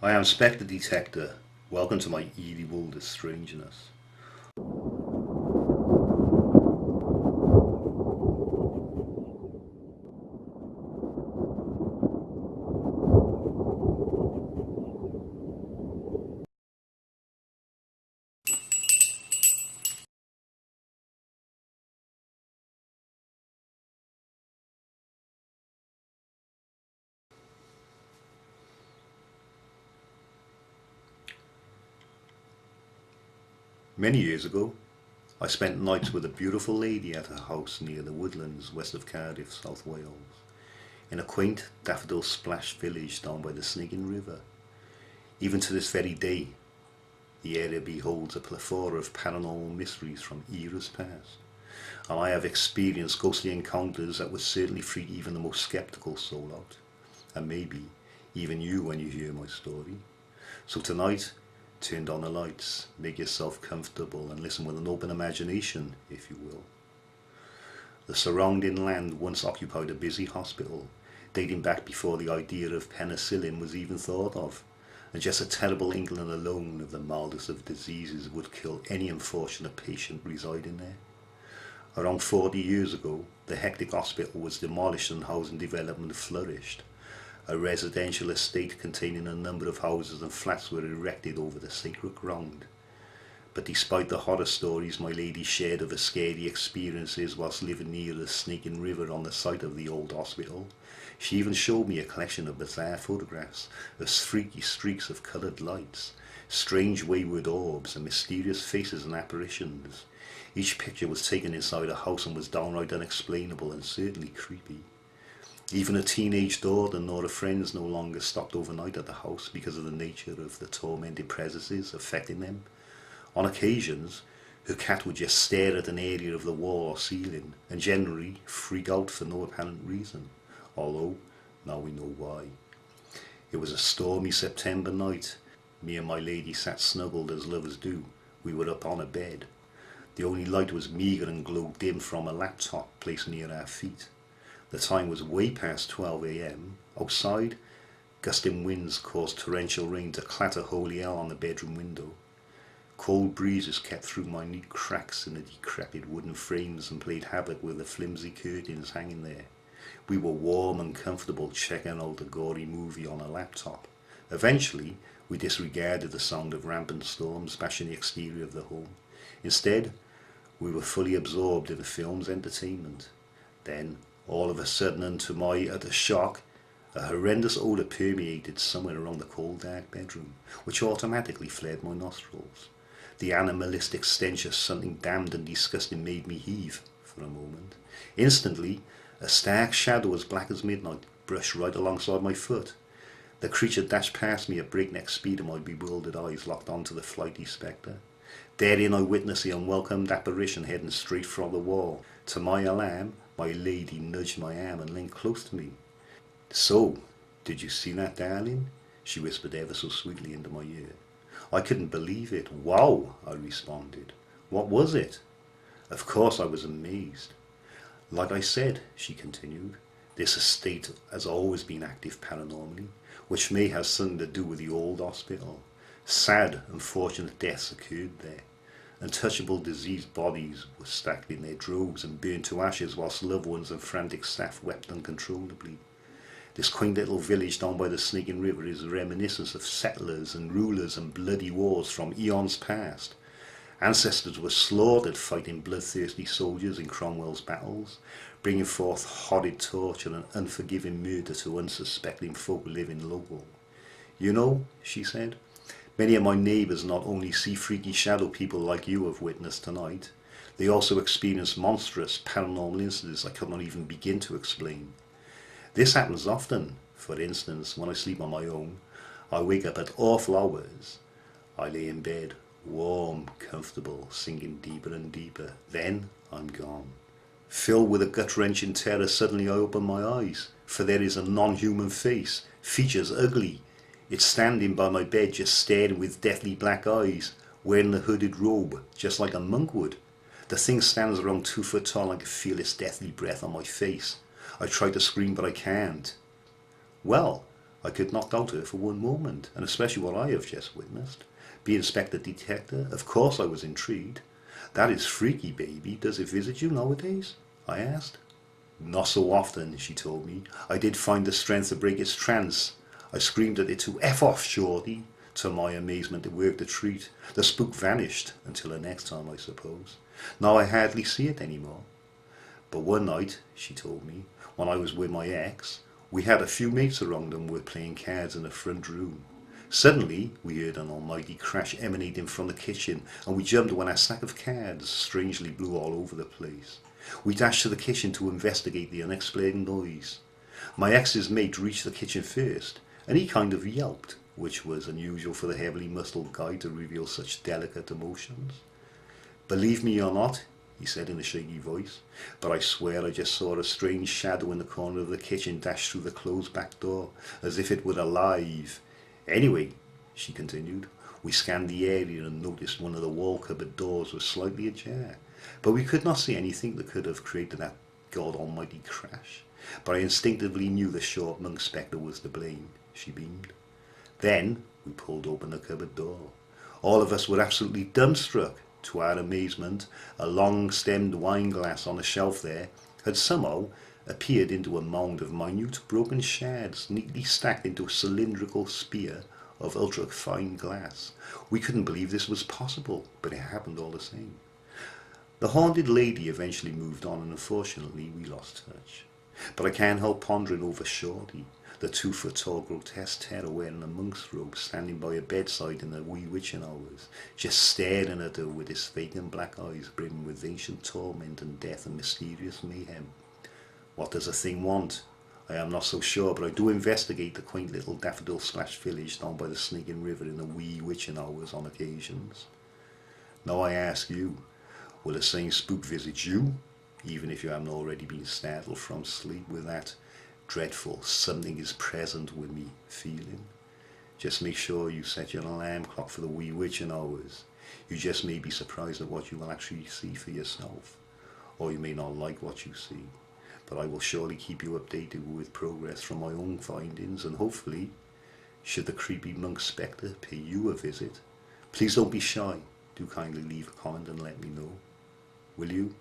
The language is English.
I am Spectre Detector. Welcome to my eerie world of strangeness. Many years ago, I spent nights with a beautiful lady at her house near the woodlands west of Cardiff, South Wales, in a quaint daffodil-splashed village down by the Sneaking River. Even to this very day, the area beholds a plethora of paranormal mysteries from eras past, and I have experienced ghostly encounters that would certainly freak even the most skeptical soul out, and maybe even you when you hear my story. So tonight, turn down the lights, make yourself comfortable, and listen with an open imagination, if you will. The surrounding land once occupied a busy hospital, dating back before the idea of penicillin was even thought of, and just a terrible inkling alone of the mildest of diseases would kill any unfortunate patient residing there. Around 40 years ago, the hectic hospital was demolished and housing development flourished. A residential estate containing a number of houses and flats were erected over the sacred ground. But despite the horror stories my lady shared of her scary experiences whilst living near the Sneaking River on the site of the old hospital, she even showed me a collection of bizarre photographs of freaky streaks of coloured lights, strange wayward orbs, and mysterious faces and apparitions. Each picture was taken inside a house and was downright unexplainable and certainly creepy. Even a teenage daughter nor her friends no longer stopped overnight at the house because of the nature of the tormented presences affecting them. On occasions, her cat would just stare at an area of the wall or ceiling and generally freak out for no apparent reason, although now we know why. It was a stormy September night. Me and my lady sat snuggled as lovers do. We were up on a bed. The only light was meagre and glowed dim from a laptop placed near our feet. The time was way past 12 a.m. Outside, gusting winds caused torrential rain to clatter holy hell on the bedroom window. Cold breezes kept through minute cracks in the decrepit wooden frames and played havoc with the flimsy curtains hanging there. We were warm and comfortable checking out a gory movie on a laptop. Eventually, we disregarded the sound of rampant storms bashing the exterior of the home. Instead, we were fully absorbed in the film's entertainment. Then, all of a sudden, and to my utter shock, a horrendous odour permeated somewhere around the cold dark bedroom, which automatically flared my nostrils. The animalistic stench of something damned and disgusting made me heave for a moment. Instantly, a stark shadow as black as midnight brushed right alongside my foot. The creature dashed past me at breakneck speed and my bewildered eyes locked onto the flighty spectre. Therein I witnessed the unwelcomed apparition heading straight for the wall. To my alarm, my lady nudged my arm and leaned close to me. "So, did you see that, darling?" she whispered ever so sweetly into my ear. I couldn't believe it. "Wow," I responded. "What was it?" Of course I was amazed. "Like I said," she continued, "this estate has always been active paranormally, which may have something to do with the old hospital. Sad, unfortunate deaths occurred there. Untouchable diseased bodies were stacked in their droves and burned to ashes whilst loved ones and frantic staff wept uncontrollably. This quaint little village down by the Sneaking River is a reminiscence of settlers and rulers and bloody wars from eons past. Ancestors were slaughtered fighting bloodthirsty soldiers in Cromwell's battles, bringing forth horrid torture and unforgiving murder to unsuspecting folk living local. You know," she said, "many of my neighbours not only see freaky shadow people like you have witnessed tonight, they also experience monstrous paranormal incidents I could not even begin to explain. This happens often. For instance, when I sleep on my own, I wake up at awful hours. I lay in bed, warm, comfortable, sinking deeper and deeper. Then I'm gone. Filled with a gut-wrenching terror, suddenly I open my eyes, for there is a non-human face, features ugly. It's standing by my bed, just staring with deathly black eyes, wearing a hooded robe, just like a monk would. The thing stands around 2 foot tall and I can feel its deathly breath on my face. I try to scream, but I can't." "Well, I could not doubt her for one moment, and especially what I have just witnessed. Being Spectre Detector, of course I was intrigued. That is freaky, baby. Does it visit you nowadays? I asked. Not so often, she told me. I did find the strength to break its trance. I screamed at it to F off, Shorty. To my amazement, it worked a treat. The spook vanished, until the next time, I suppose. Now I hardly see it anymore. But one night, she told me, when I was with my ex, we had a few mates around and were playing cards in the front room. Suddenly, we heard an almighty crash emanating from the kitchen, and we jumped when our stack of cards strangely blew all over the place. We dashed to the kitchen to investigate the unexplained noise. My ex's mate reached the kitchen first, and he kind of yelped, which was unusual for the heavily muscled guy to reveal such delicate emotions. Believe me or not, he said in a shaky voice, but I swear I just saw a strange shadow in the corner of the kitchen dash through the closed back door, as if it were alive. Anyway, she continued, we scanned the area and noticed one of the wall cupboard doors was slightly ajar, but we could not see anything that could have created that god almighty crash. But I instinctively knew the short monk spectre was to blame, she beamed. Then we pulled open the cupboard door. All of us were absolutely dumbstruck. To our amazement, a long-stemmed wine glass on a shelf there had somehow appeared into a mound of minute broken shards neatly stacked into a cylindrical spear of ultra-fine glass. We couldn't believe this was possible, but it happened all the same. The haunted lady eventually moved on, and unfortunately we lost touch. But I can't help pondering over Shorty, the 2-foot-tall grotesque terror wearing a monk's robe, standing by a bedside in the wee witching hours, just staring at her with his vacant black eyes brimming with ancient torment and death and mysterious mayhem. What does a thing want? I am not so sure, but I do investigate the quaint little daffodil splashed village down by the sneaking river in the wee witching hours on occasions. Now I ask you, will the same spook visit you, even if you haven't already been startled from sleep with that dreadful something is present with me feeling? Just make sure you set your alarm clock for the wee witching hours. You just may be surprised at what you will actually see for yourself, or you may not like what you see, but I will surely keep you updated with progress from my own findings, and hopefully, should the creepy monk spectre pay you a visit, please don't be shy. Do kindly leave a comment and let me know. Will you?